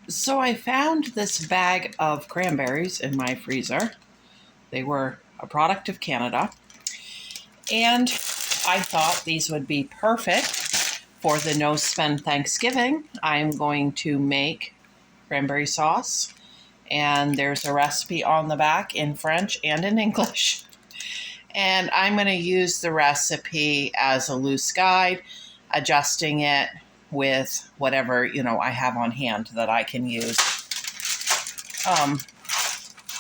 So I found this bag of cranberries in my freezer. They were a product of Canada. And I thought these would be perfect for the no spend Thanksgiving. I'm going to make cranberry sauce. And there's a recipe on the back in French and in English. And I'm going to use the recipe as a loose guide, adjusting it with whatever, I have on hand that I can use.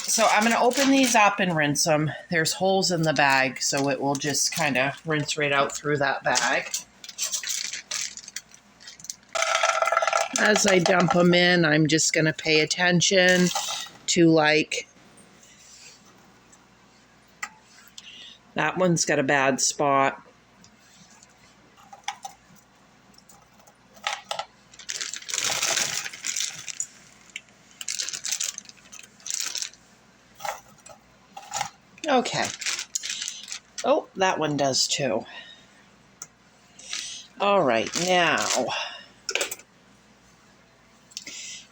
So I'm going to open these up and rinse them. There's holes in the bag, so it will just kind of rinse right out through that bag. As I dump them in, I'm just going to pay attention to that one's got a bad spot. Okay. Oh, that one does too. All right, now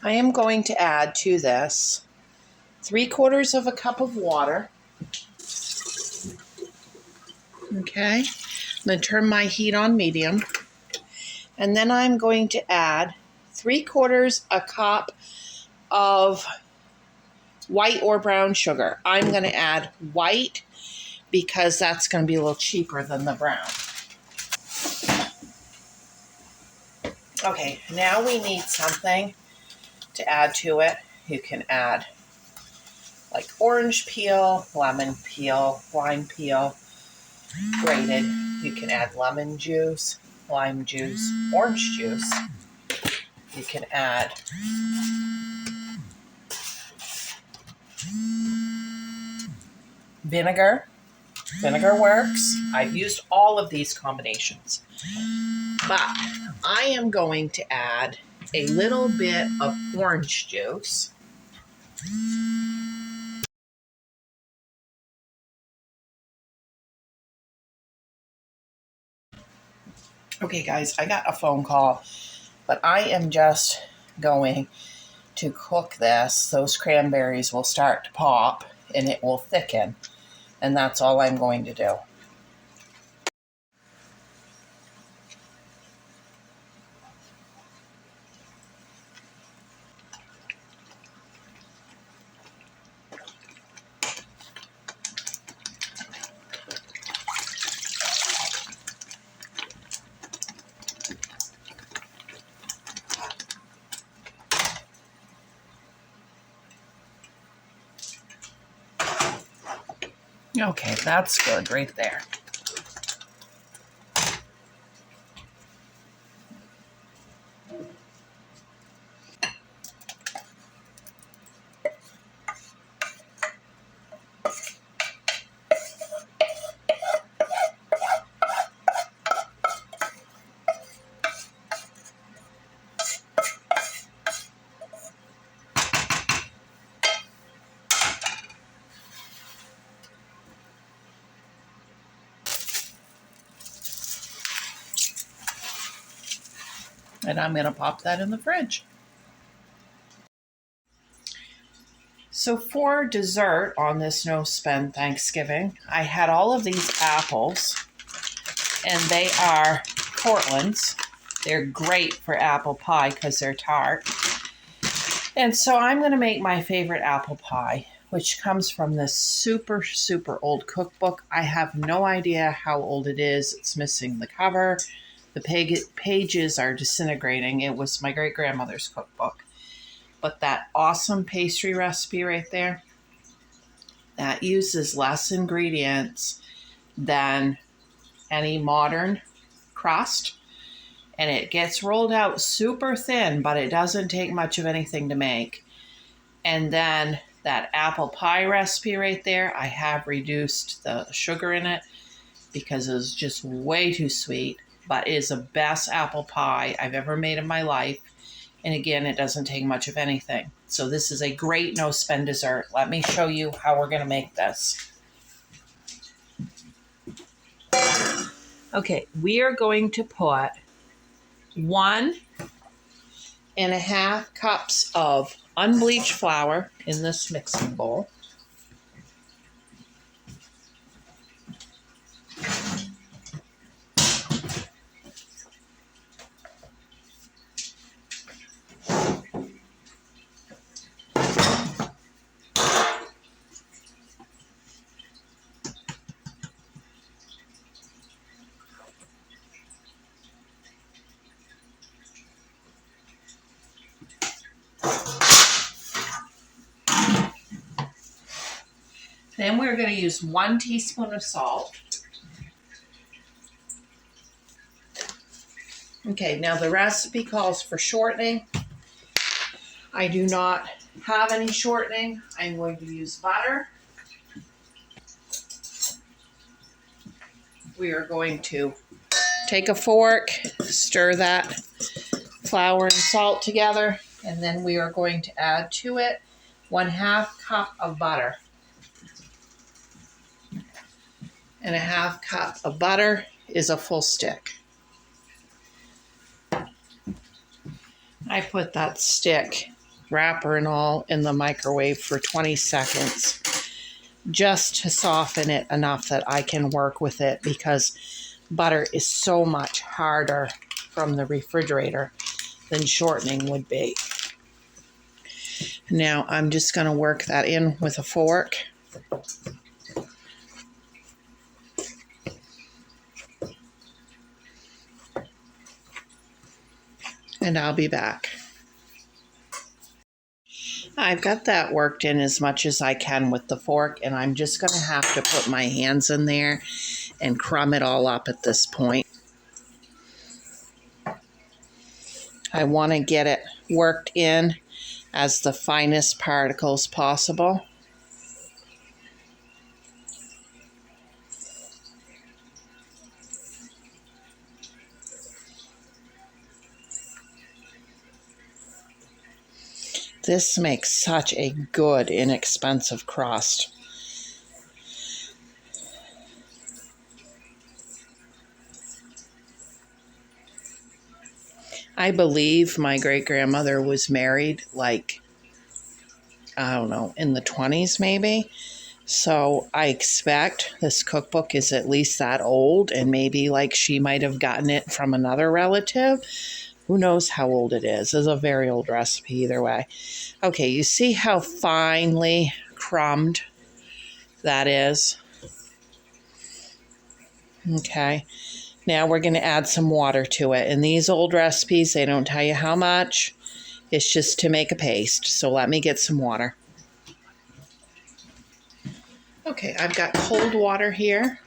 I am going to add to this 3/4 of a cup of water. Okay, I'm going to turn my heat on medium. And then I'm going to add 3/4 a cup of white or brown sugar. I'm going to add white because that's going to be a little cheaper than the brown. Okay, now we need something to add to it. You can add like orange peel, lemon peel, lime peel, grated. You can add lemon juice, lime juice, orange juice. You can add vinegar. Vinegar works. I've used all of these combinations. But I am going to add a little bit of orange juice. Okay, guys, I got a phone call, but I am just going to cook this. Those cranberries will start to pop and it will thicken, and that's all I'm going to do. Okay, that's good right there. And I'm going to pop that in the fridge. So for dessert on this no spend Thanksgiving, I had all of these apples, and they are Cortland's. They're great for apple pie because they're tart. And so I'm going to make my favorite apple pie, which comes from this super, super old cookbook. I have no idea how old it is. It's missing the cover. The pages are disintegrating. It was my great-grandmother's cookbook. But that awesome pastry recipe right there, that uses less ingredients than any modern crust. And it gets rolled out super thin, but it doesn't take much of anything to make. And then that apple pie recipe right there, I have reduced the sugar in it because it was just way too sweet, but it is the best apple pie I've ever made in my life. And again, it doesn't take much of anything. So this is a great no-spend dessert. Let me show you how we're going to make this. Okay, we are going to put 1 1.5 cups of unbleached flour in this mixing bowl. Then we're going to use 1 teaspoon of salt. Okay, now the recipe calls for shortening. I do not have any shortening. I'm going to use butter. We are going to take a fork, stir that flour and salt together, and then we are going to add to it 1/2 cup of butter. And 1/2 cup of butter is a full stick. I put that stick, wrapper and all, in the microwave for 20 seconds just to soften it enough that I can work with it, because butter is so much harder from the refrigerator than shortening would be. Now I'm just going to work that in with a fork. And I'll be back. I've got that worked in as much as I can with the fork, and I'm just going to have to put my hands in there and crumb it all up at this point. I want to get it worked in as the finest particles possible. This makes such a good, inexpensive crust. I believe my great-grandmother was married, like, I don't know, in the 20s maybe. So I expect this cookbook is at least that old, and maybe like she might have gotten it from another relative. Who knows how old it is? It's a very old recipe either way. Okay, you see how finely crumbed that is? Okay, now we're going to add some water to it. In these old recipes, they don't tell you how much. It's just to make a paste. So let me get some water. Okay, I've got cold water here.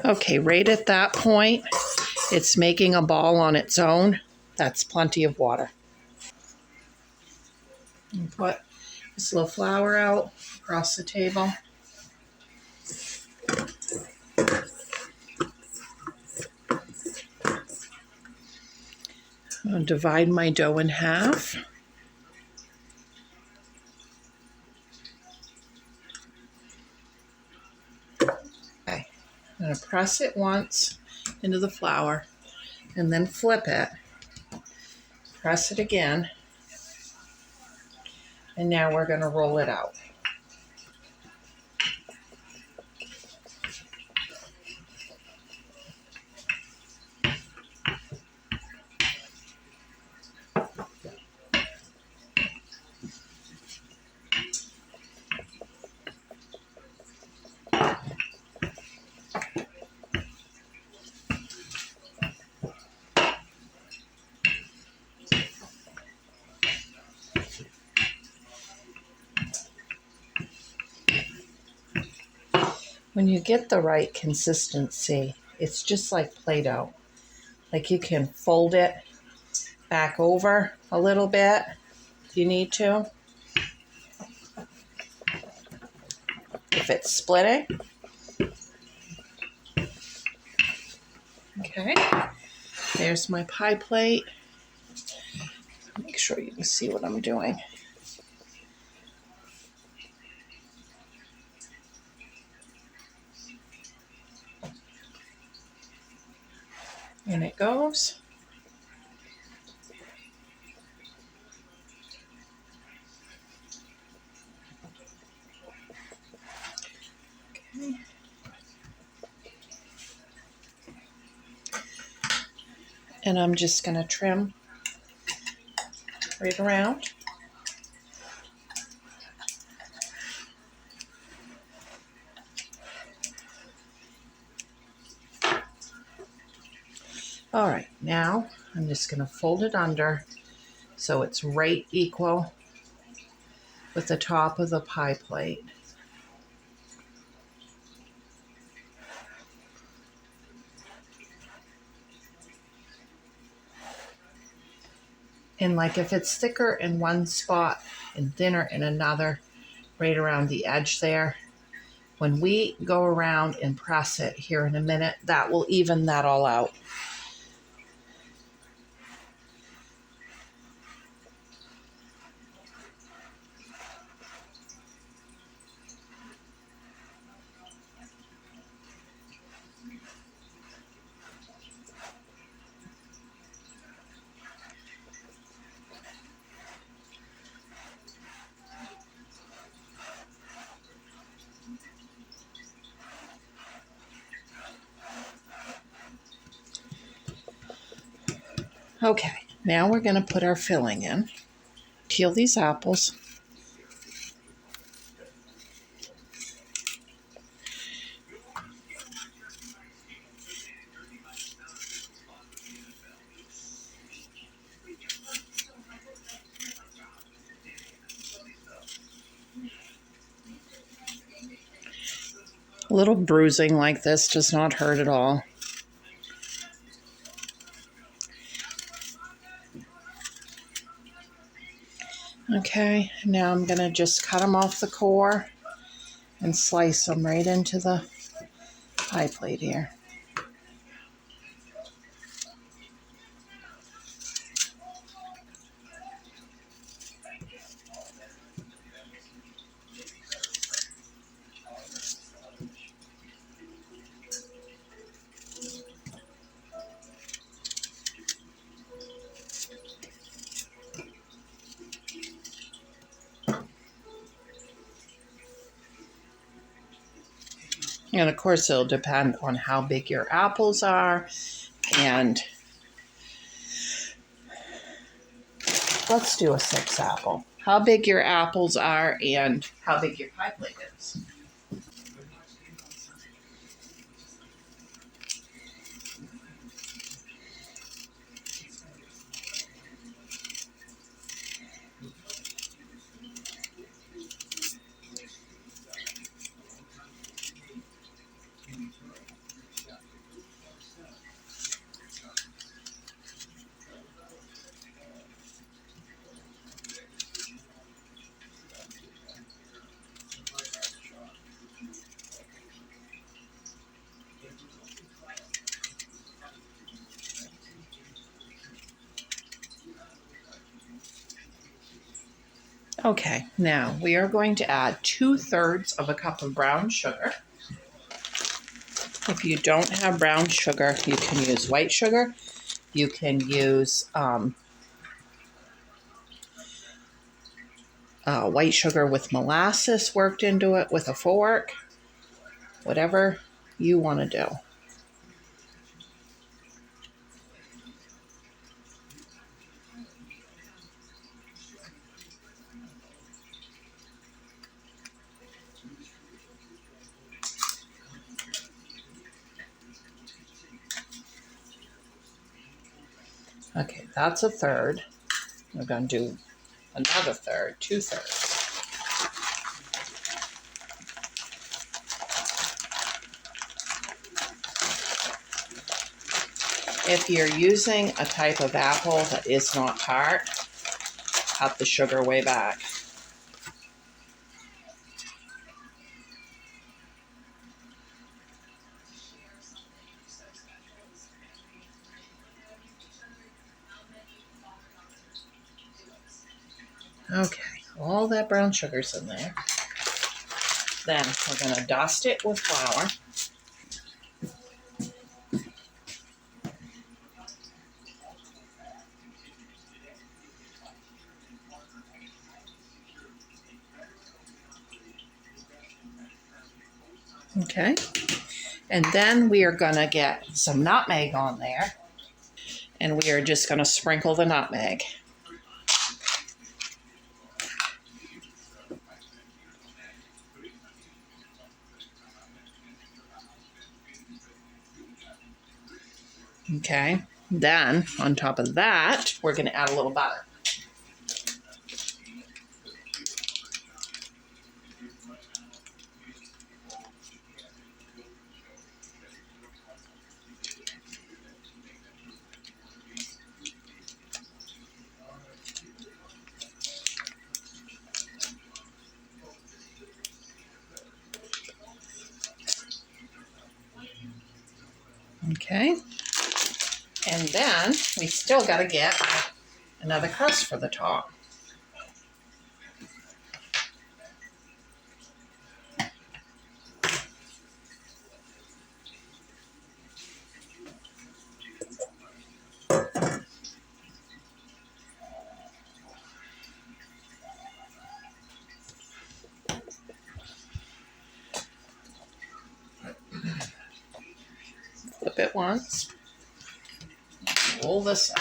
Okay, right at that point, it's making a ball on its own. That's plenty of water. And put this little flour out across the table. I'll divide my dough in half. Okay, I'm going to press it once into the flour and then flip it. Press it again. And now we're going to roll it out. When you get the right consistency, it's just like Play-Doh. Like you can fold it back over a little bit if you need to. If it's splitting. Okay, there's my pie plate. Make sure you can see what I'm doing. And it goes. Okay. And I'm just going to trim right around. All right, now I'm just going to fold it under so it's right equal with the top of the pie plate. And like if it's thicker in one spot and thinner in another, right around the edge there, when we go around and press it here in a minute, that will even that all out. Okay, now we're going to put our filling in. Peel these apples. A little bruising like this does not hurt at all. Okay, now I'm going to just cut them off the core and slice them right into the pie plate here. And of course, it'll depend on how big your apples are. And let's do a 6 apple. How big your apples are and how big your pie plate is. Okay, now we are going to add 2/3 of a cup of brown sugar. If you don't have brown sugar, you can use white sugar. You can use white sugar with molasses worked into it with a fork. Whatever you want to do. Okay, that's 1/3. We're going to do another third, 2/3. If you're using a type of apple that is not tart, cut the sugar way back. Okay, all that brown sugar's in there. Then we're going to dust it with flour. Okay, and then we are going to get some nutmeg on there, and we are just going to sprinkle the nutmeg. Okay, then on top of that, we're going to add a little butter. Okay, and then we still got to get another crust for the top. Flip it once, roll this up.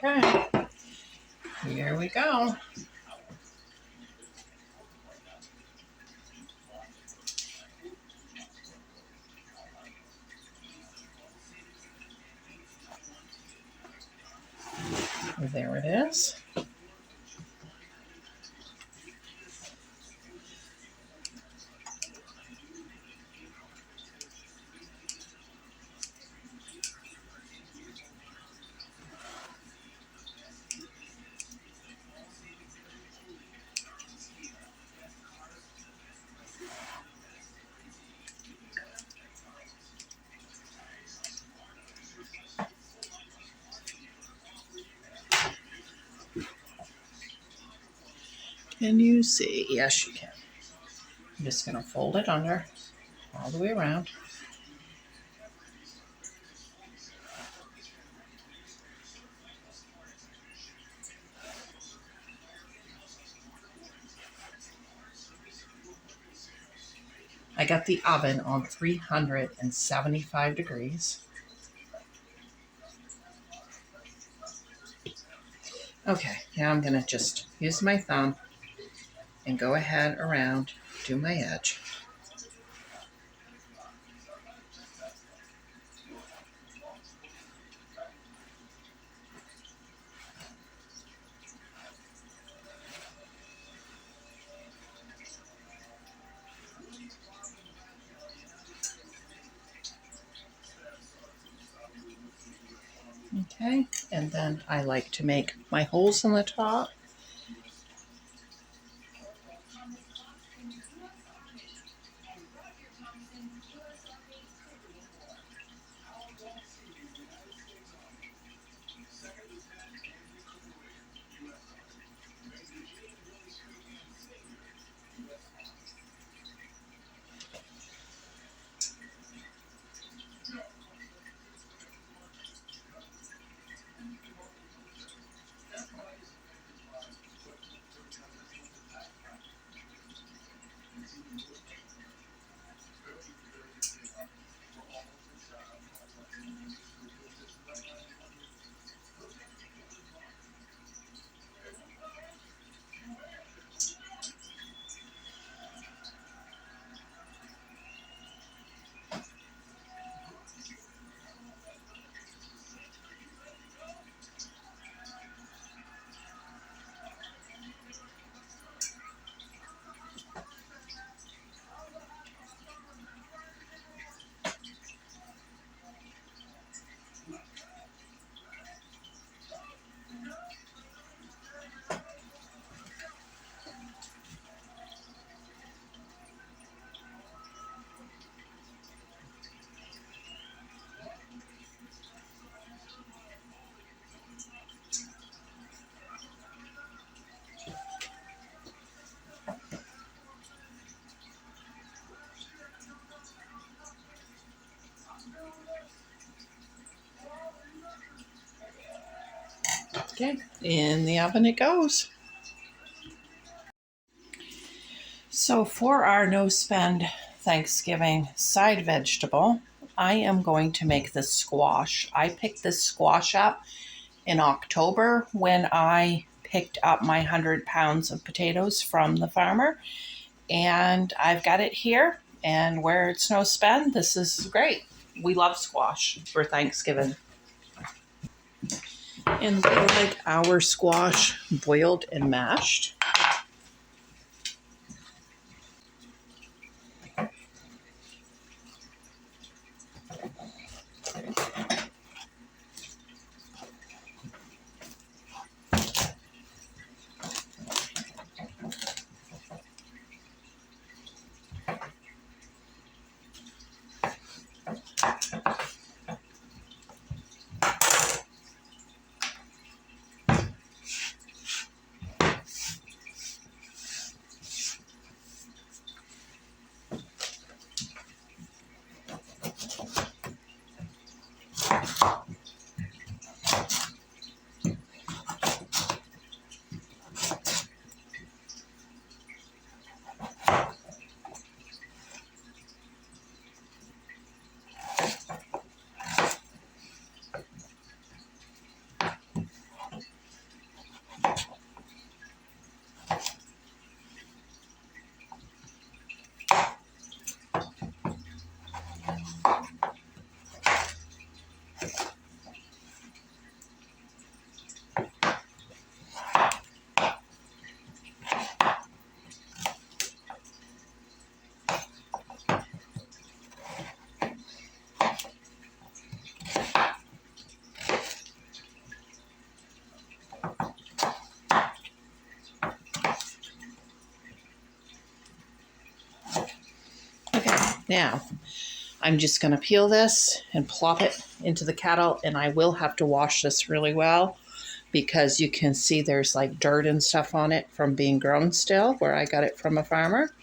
Okay, here we go. There it is. Can you see? Yes, you can. I'm just going to fold it under all the way around. I got the oven on 375 degrees. Okay, now I'm going to just use my thumb and go ahead around, do my edge. Okay, and then I like to make my holes on the top. Okay, in the oven it goes. So for our no-spend Thanksgiving side vegetable, I am going to make the squash. I picked this squash up in October when I picked up my 100 pounds of potatoes from the farmer, and I've got it here. And where it's no spend, this is great. We love squash for Thanksgiving. And we like our squash boiled and mashed. Okay, now I'm just going to peel this and plop it into the kettle, and I will have to wash this really well because you can see there's like dirt and stuff on it from being grown still where I got it from a farmer.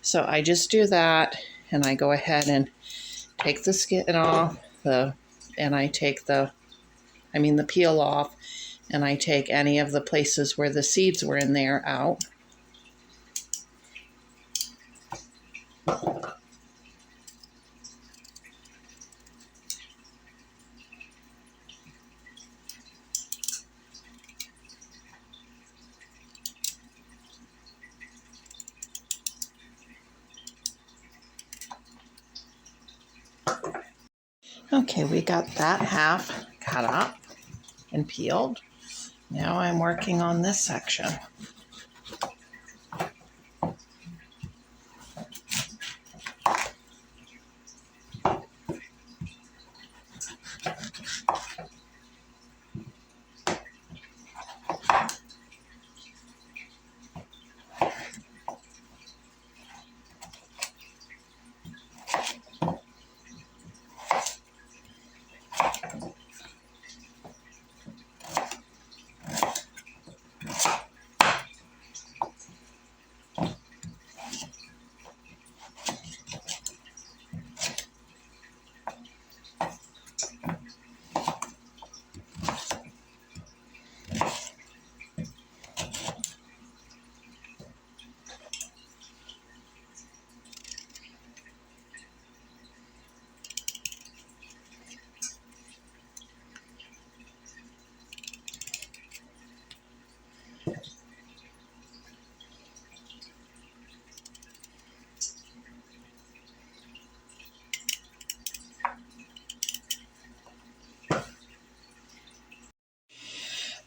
So I just do that, and I go ahead and take the skin off, and I take the peel off, and I take any of the places where the seeds were in there out. Okay, we got that half cut up and peeled. Now I'm working on this section.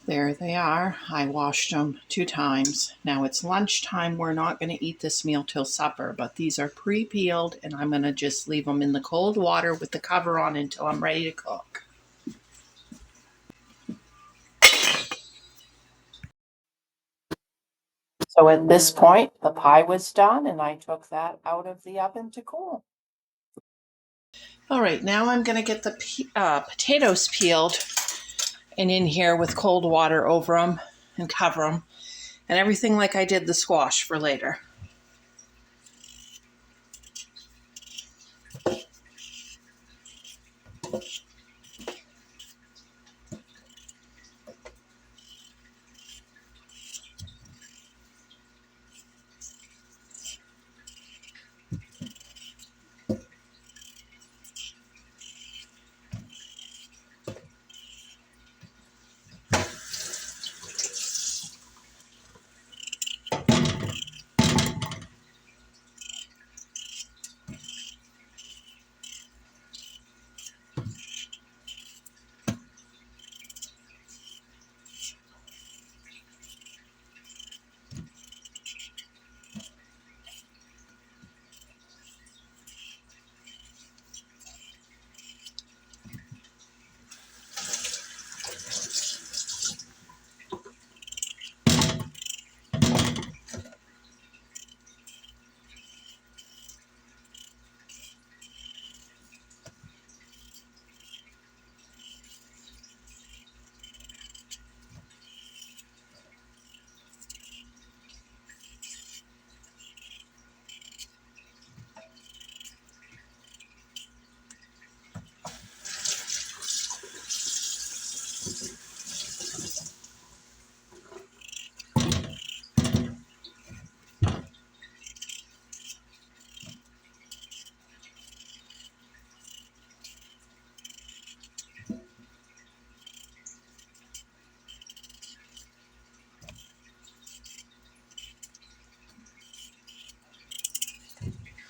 There they are. I washed them 2 times. Now it's lunchtime. We're not going to eat this meal till supper, but these are pre-peeled, and I'm going to just leave them in the cold water with the cover on until I'm ready to cook. So at this point, the pie was done, and I took that out of the oven to cool. All right, now I'm going to get the potatoes peeled and in here with cold water over them and cover them, and everything like I did the squash for later.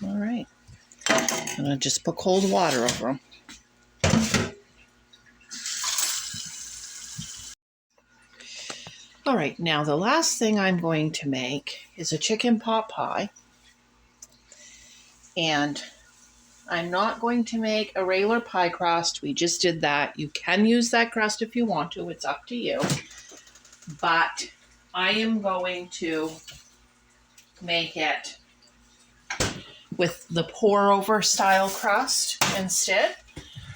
All right. I'm going to just put cold water over them. All right, now the last thing I'm going to make is a chicken pot pie. And I'm not going to make a regular pie crust. We just did that. You can use that crust if you want to. It's up to you. But I am going to make it with the pour over style crust instead.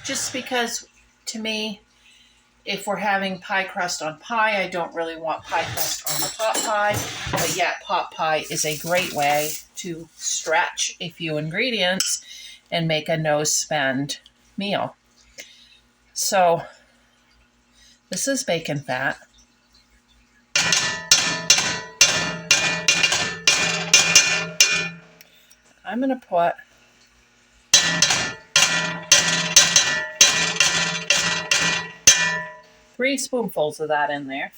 Just because, to me, if we're having pie crust on pie, I don't really want pie crust on the pot pie. But yet pot pie is a great way to stretch a few ingredients and make a no-spend meal. So this is bacon fat. I'm going to put three spoonfuls of that in there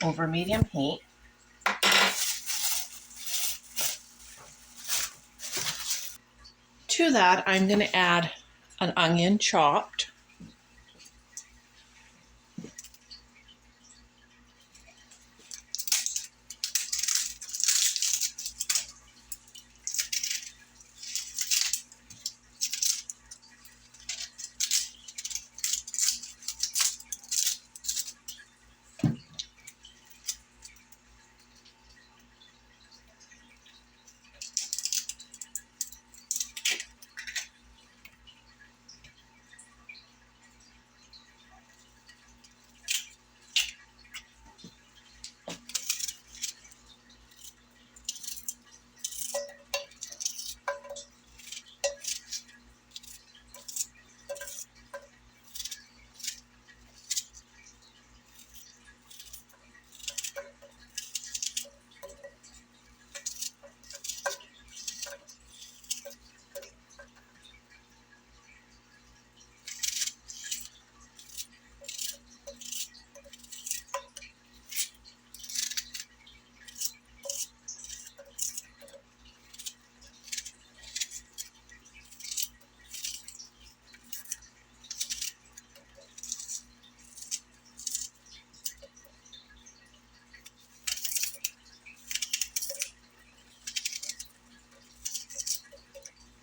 over medium heat. To that, I'm going to add an onion chopped.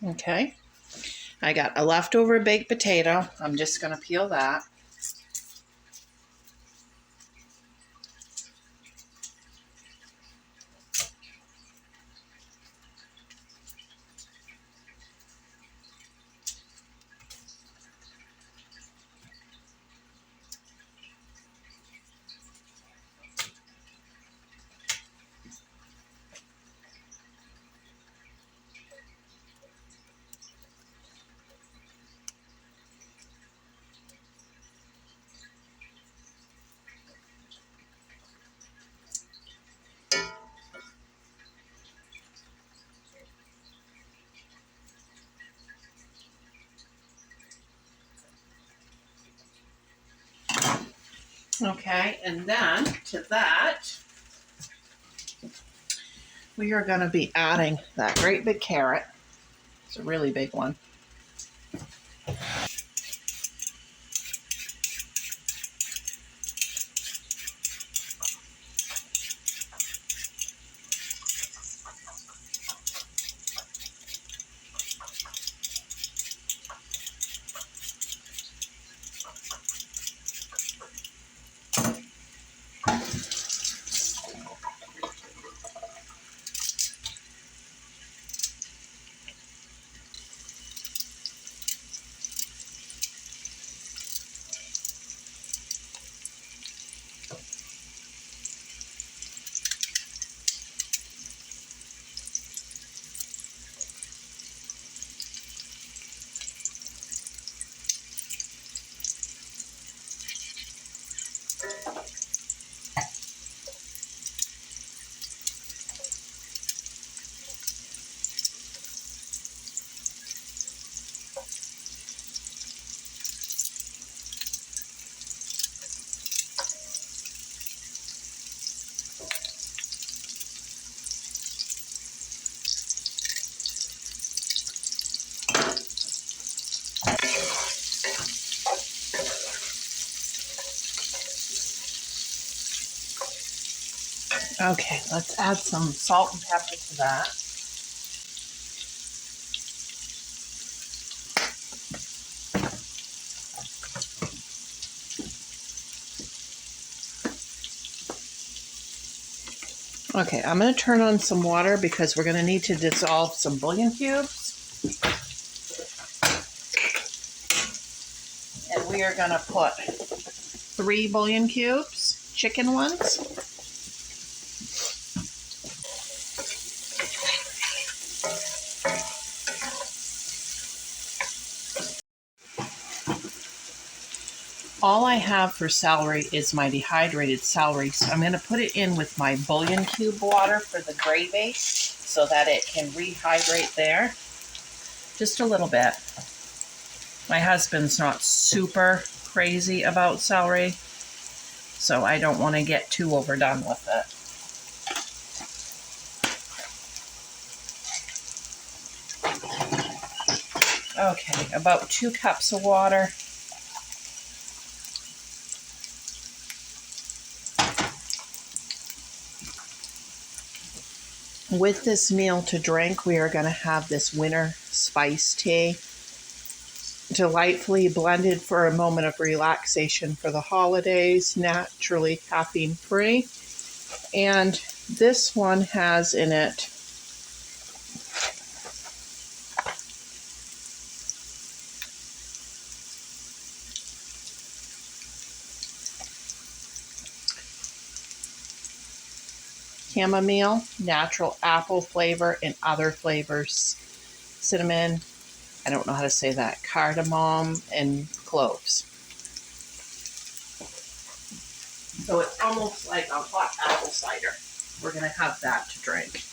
Okay. I got a leftover baked potato. I'm just going to peel that. Okay, and then to that, we are going to be adding that great big carrot. It's a really big one. Okay, let's add some salt and pepper to that. Okay, I'm going to turn on some water because we're going to need to dissolve some bouillon cubes. And we are going to put 3 bouillon cubes, chicken ones. All I have for celery is my dehydrated celery, so I'm going to put it in with my bouillon cube water for the gravy so that it can rehydrate there. Just a little bit. My husband's not super crazy about celery, so I don't want to get too overdone with it. Okay, about 2 cups of water. With this meal to drink, we are going to have this winter spice tea, delightfully blended for a moment of relaxation for the holidays, naturally caffeine free. And this one has in it chamomile, natural apple flavor, and other flavors, cinnamon, I don't know how to say that, cardamom, and cloves. So it's almost like a hot apple cider. We're going to have that to drink.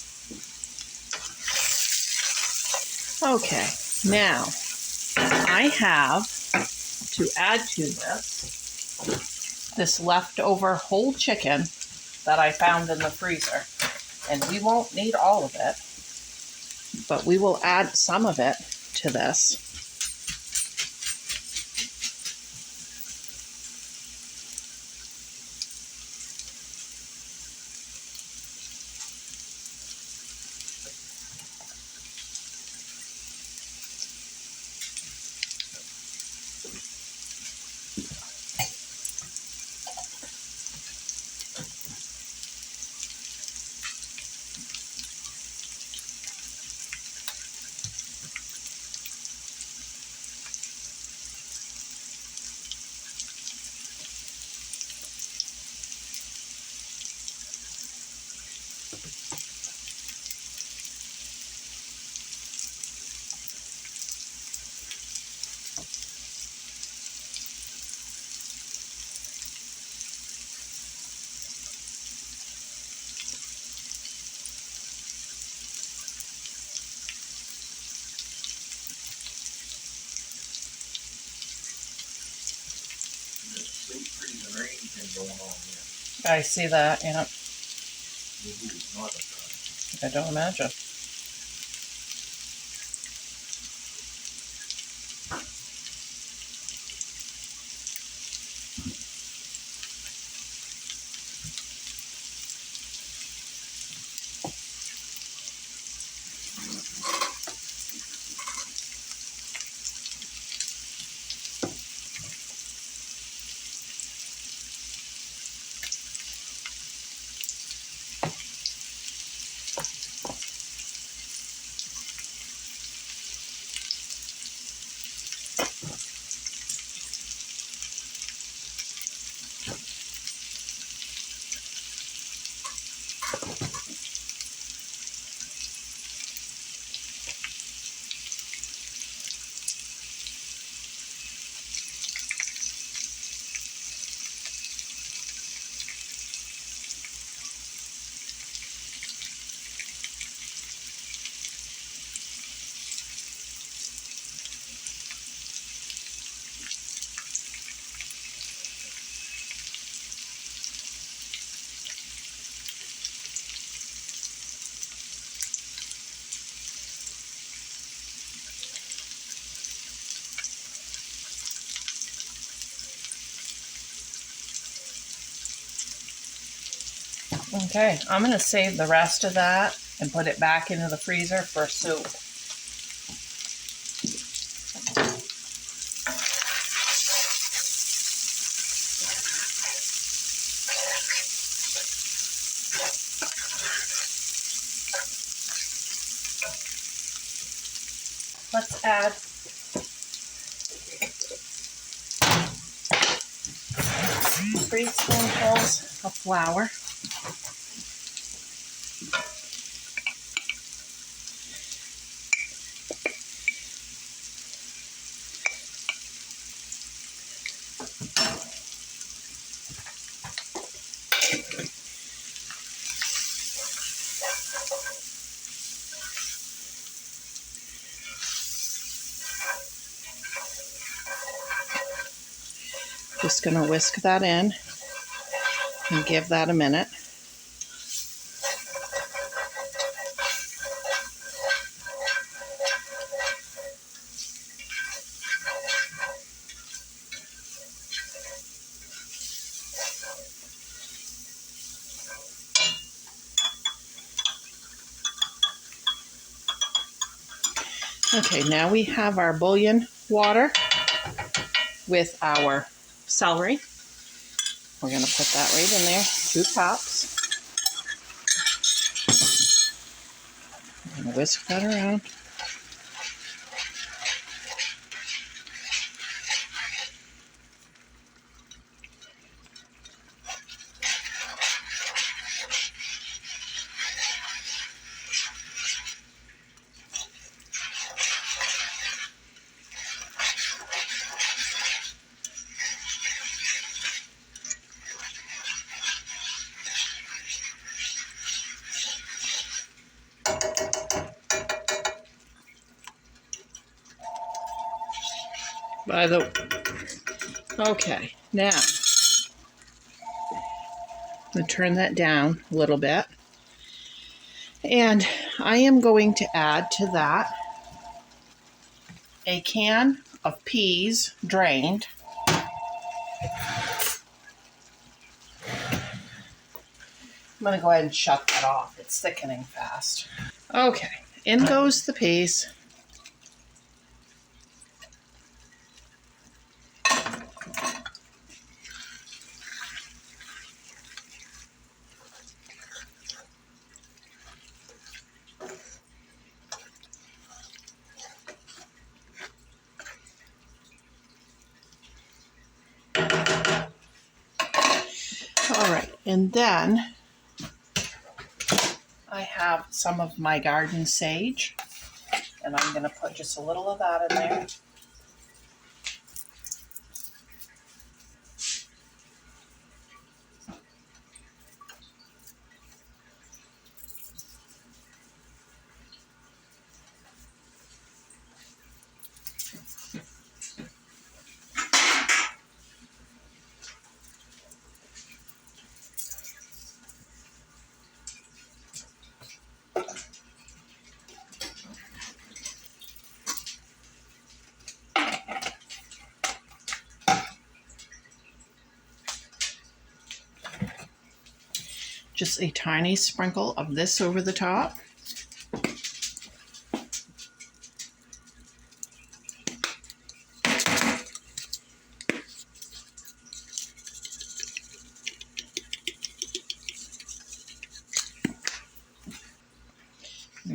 Okay, now I have to add to this leftover whole chicken that I found in the freezer. And we won't need all of it, but we will add some of it to this. I see that, yeah. I don't imagine. Okay, I'm going to save the rest of that and put it back into the freezer for soup. Let's add 3 spoonfuls of flour. Just going to whisk that in and give that a minute. Okay, now we have our bouillon water with our celery. We're going to put that right in there, 2 cups. I'm going to whisk that around. Okay, now I'm going to turn that down a little bit. And I am going to add to that a can of peas drained. I'm going to go ahead and shut that off. It's thickening fast. Okay, in goes the peas. All right, and then I have some of my garden sage, and I'm going to put just a little of that in there. Just a tiny sprinkle of this over the top.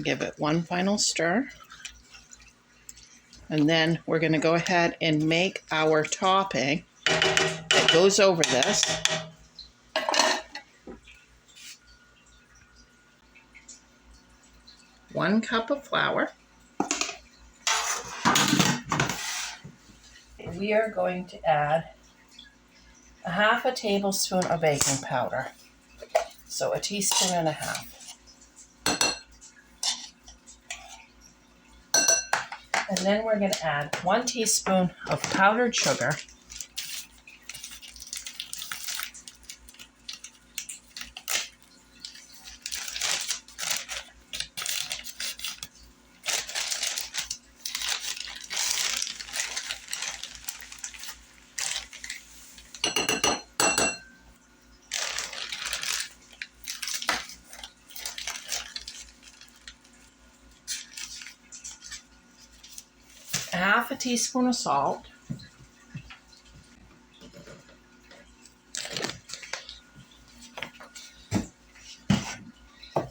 Give it one final stir. And then we're going to go ahead and make our topping that goes over this. 1 cup of flour. We are going to add a 1/2 tablespoon of baking powder. So 1.5 teaspoons. And then we're going to add 1 teaspoon of powdered sugar. half a teaspoon of salt,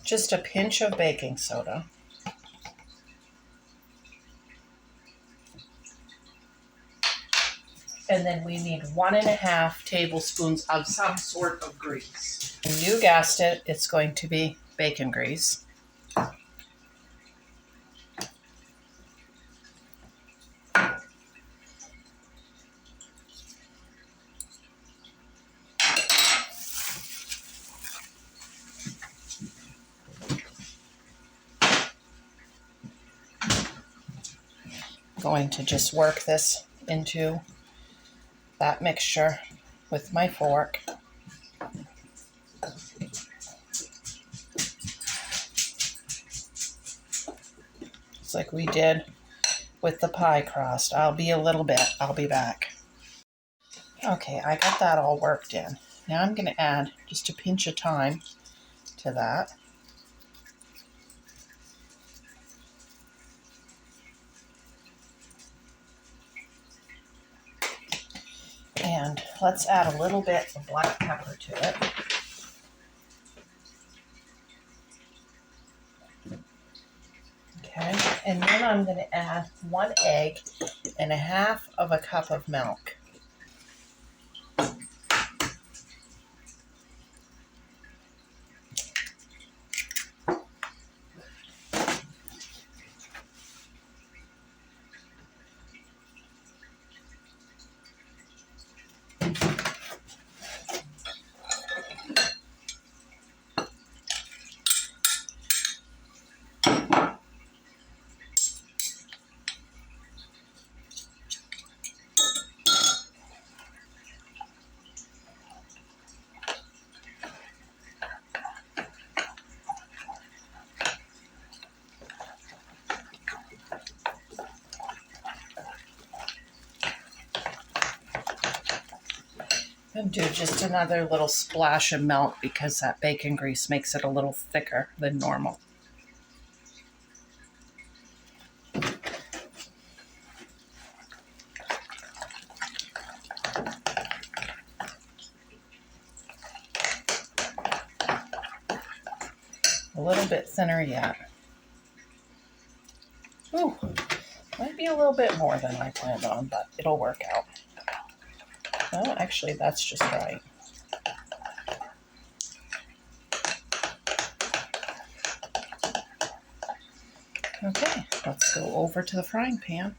just a pinch of baking soda, and then we need 1.5 tablespoons of some sort of grease. And you guessed it, it's going to be bacon grease. Going to just work this into that mixture with my fork. Just like we did with the pie crust. I'll be back. Okay, I got that all worked in. Now I'm going to add just a pinch of thyme to that. And let's add a little bit of black pepper to it. Okay, and then I'm going to add 1 egg and 1/2 cup of milk. And do just another little splash of milk because that bacon grease makes it a little thicker than normal. A little bit thinner yet. Ooh, might be a little bit more than I planned on, but it'll work out. Well, actually, that's just right. Okay, let's go over to the frying pan.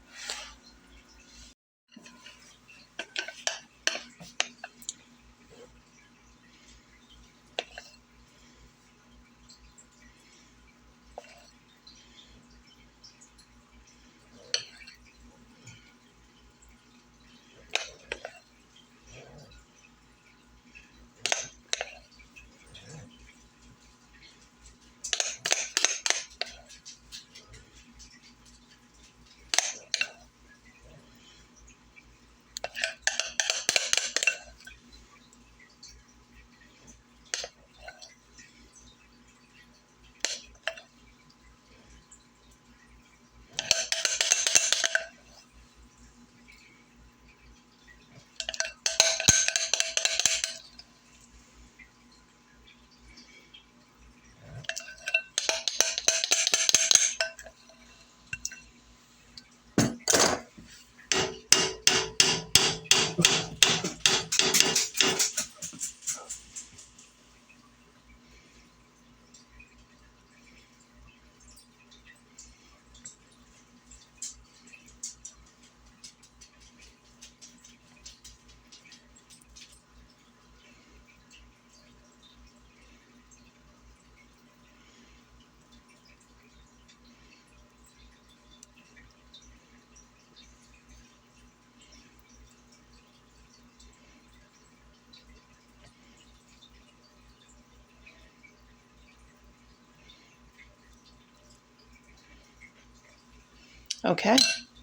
Okay,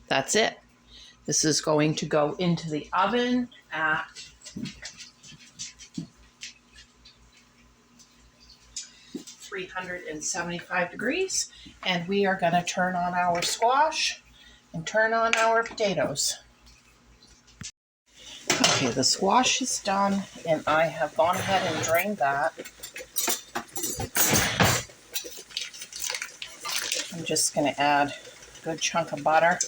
that's it. This is going to go into the oven at 375 degrees, and we are going to turn on our squash and turn on our potatoes. Okay, the squash is done, and I have gone ahead and drained that. I'm just going to add a good chunk of butter.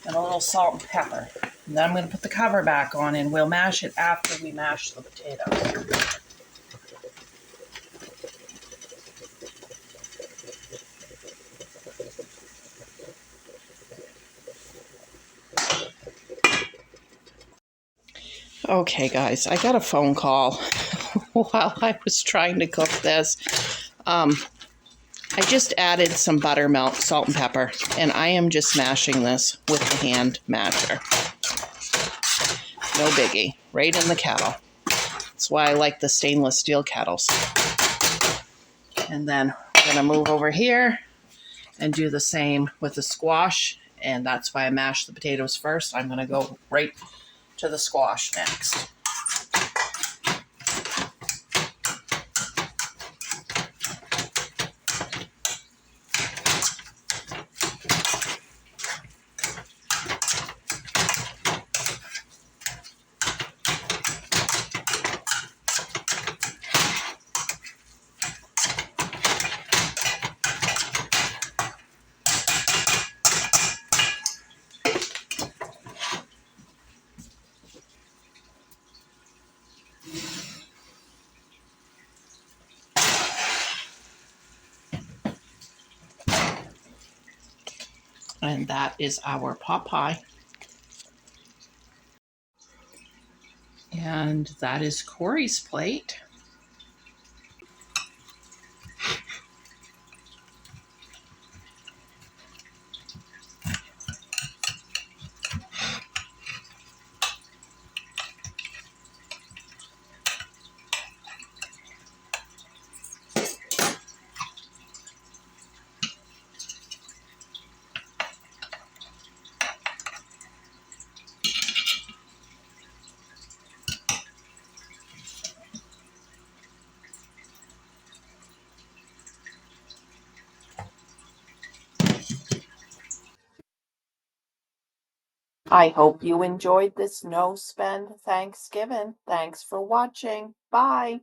And a little salt and pepper. And then I'm going to put the cover back on, and we'll mash it after we mash the potatoes. Okay, guys, I got a phone call while I was trying to cook this. I just added some buttermilk, salt, and pepper, and I am just mashing this with the hand masher. No biggie, right in the kettle. That's why I like the stainless steel kettles. And then we're going to move over here and do the same with the squash, and that's why I mashed the potatoes first. I'm going to go right to the squash next. And that is our pot pie. And that is Corey's plate. I hope you enjoyed this no-spend Thanksgiving. Thanks for watching. Bye.